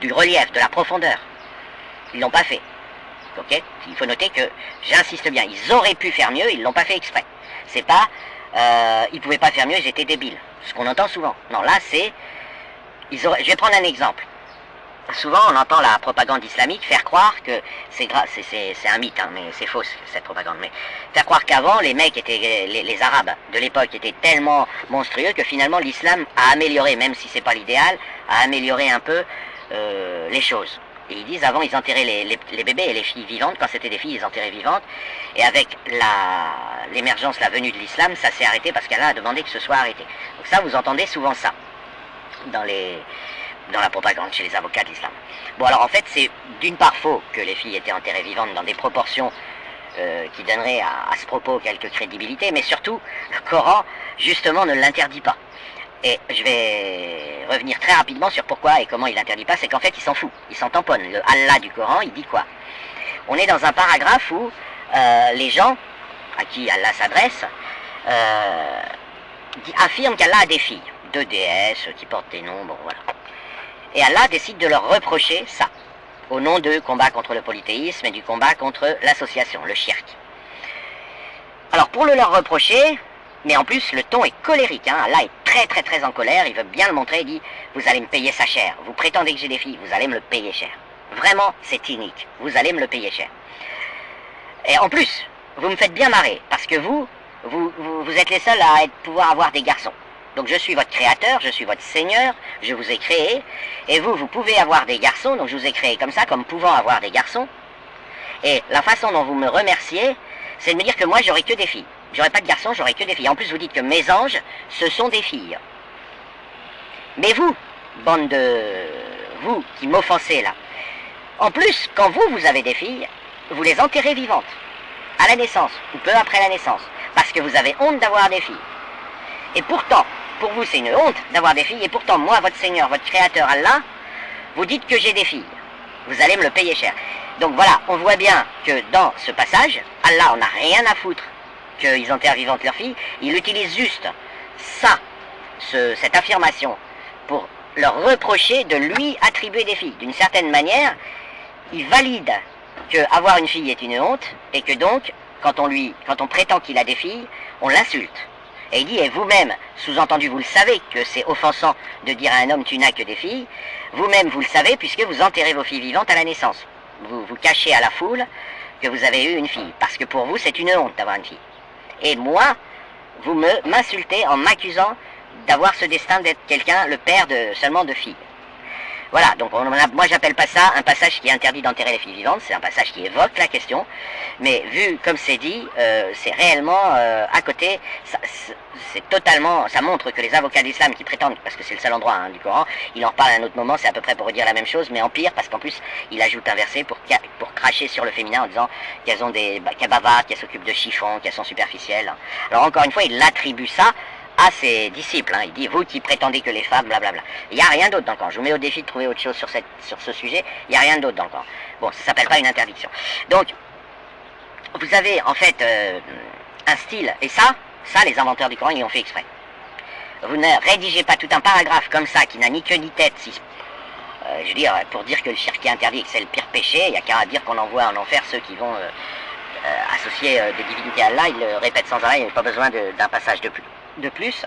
du relief, de la profondeur. Ils l'ont pas fait. Ok? Il faut noter que, j'insiste bien, ils auraient pu faire mieux, ils l'ont pas fait exprès. C'est pas, ils pouvaient pas faire mieux, ils étaient débiles. Ce qu'on entend souvent. Non, là c'est, je vais prendre un exemple. Souvent on entend la propagande islamique faire croire que c'est un mythe, hein, mais c'est faux cette propagande. Mais faire croire qu'avant les mecs étaient, les Arabes de l'époque étaient tellement monstrueux que finalement l'islam a amélioré, même si c'est pas l'idéal, a amélioré un peu les choses. Et ils disent avant ils enterraient les bébés et les filles vivantes, quand c'était des filles ils enterraient vivantes, et avec l'émergence, la venue de l'islam, ça s'est arrêté parce qu'Allah a demandé que ce soit arrêté. Donc ça vous entendez souvent ça dans la propagande chez les avocats de l'islam. Bon alors en fait c'est d'une part faux que les filles étaient enterrées vivantes dans des proportions qui donneraient à ce propos quelque crédibilité, mais surtout le Coran justement ne l'interdit pas. Et je vais revenir très rapidement sur pourquoi et comment il l'interdit pas, c'est qu'en fait il s'en fout, il s'en tamponne. Le Allah du Coran il dit quoi? On est dans un paragraphe où les gens à qui Allah s'adresse affirment qu'Allah a des filles, deux déesses qui portent des noms, bon voilà. Et Allah décide de leur reprocher ça, au nom du combat contre le polythéisme et du combat contre l'association, le shirk. Alors pour le leur reprocher, mais en plus le ton est colérique, hein, Allah est très très très en colère, il veut bien le montrer, il dit « Vous allez me payer ça cher, vous prétendez que j'ai des filles, vous allez me le payer cher. Vraiment, c'est inique, vous allez me le payer cher. Et en plus, vous me faites bien marrer, parce que vous êtes les seuls à pouvoir avoir des garçons. Donc je suis votre créateur, je suis votre seigneur, je vous ai créé, et vous pouvez avoir des garçons, donc je vous ai créé comme ça, comme pouvant avoir des garçons. Et la façon dont vous me remerciez, c'est de me dire que moi j'aurai que des filles. J'aurai pas de garçons, j'aurai que des filles. En plus vous dites que mes anges, ce sont des filles. Mais vous, bande de... vous qui m'offensez là, en plus, quand vous avez des filles, vous les enterrez vivantes, à la naissance, ou peu après la naissance, parce que vous avez honte d'avoir des filles. Et pourtant, pour vous c'est une honte d'avoir des filles, et pourtant moi, votre Seigneur, votre Créateur Allah, vous dites que j'ai des filles. Vous allez me le payer cher. Donc voilà, on voit bien que dans ce passage, Allah en a rien à foutre qu'ils enterrent vivantes leurs filles, il utilise juste ça, cette affirmation, pour leur reprocher de lui attribuer des filles. D'une certaine manière, il valide que avoir une fille est une honte, et que donc, quand on prétend qu'il a des filles, on l'insulte. Et il dit, et vous-même, sous-entendu, vous le savez que c'est offensant de dire à un homme tu n'as que des filles, vous-même vous le savez puisque vous enterrez vos filles vivantes à la naissance. Vous cachez à la foule que vous avez eu une fille, parce que pour vous c'est une honte d'avoir une fille. Et moi, vous m'insultez en m'accusant d'avoir ce destin d'être quelqu'un, le père seulement de filles. Voilà, donc moi j'appelle pas ça un passage qui interdit d'enterrer les filles vivantes, c'est un passage qui évoque la question, mais vu comme c'est dit, c'est réellement à côté, c'est totalement, ça montre que les avocats d'islam qui prétendent, parce que c'est le seul endroit du Coran, il en parle à un autre moment, c'est à peu près pour redire la même chose, mais en pire, parce qu'en plus il ajoute un verset pour cracher sur le féminin en disant qu'elles ont qu'elles bavardent, qu'elles s'occupent de chiffons, qu'elles sont superficielles. Alors encore une fois, il attribue ça à ses disciples, il dit vous qui prétendez que les femmes, blablabla. Il n'y a rien d'autre dans le Coran. Je vous mets au défi de trouver autre chose sur ce sujet, il n'y a rien d'autre dans le Coran. Bon, ça s'appelle pas une interdiction. Donc, vous avez en fait un style, et ça les inventeurs du Coran ils ont fait exprès. Vous ne rédigez pas tout un paragraphe comme ça qui n'a ni queue ni tête, je veux dire, pour dire que le shirk est interdit et que c'est le pire péché, il n'y a qu'à dire qu'on envoie en enfer ceux qui vont associer des divinités à Allah, ils le répètent sans arrêt, il n'y a pas besoin d'un passage de plus.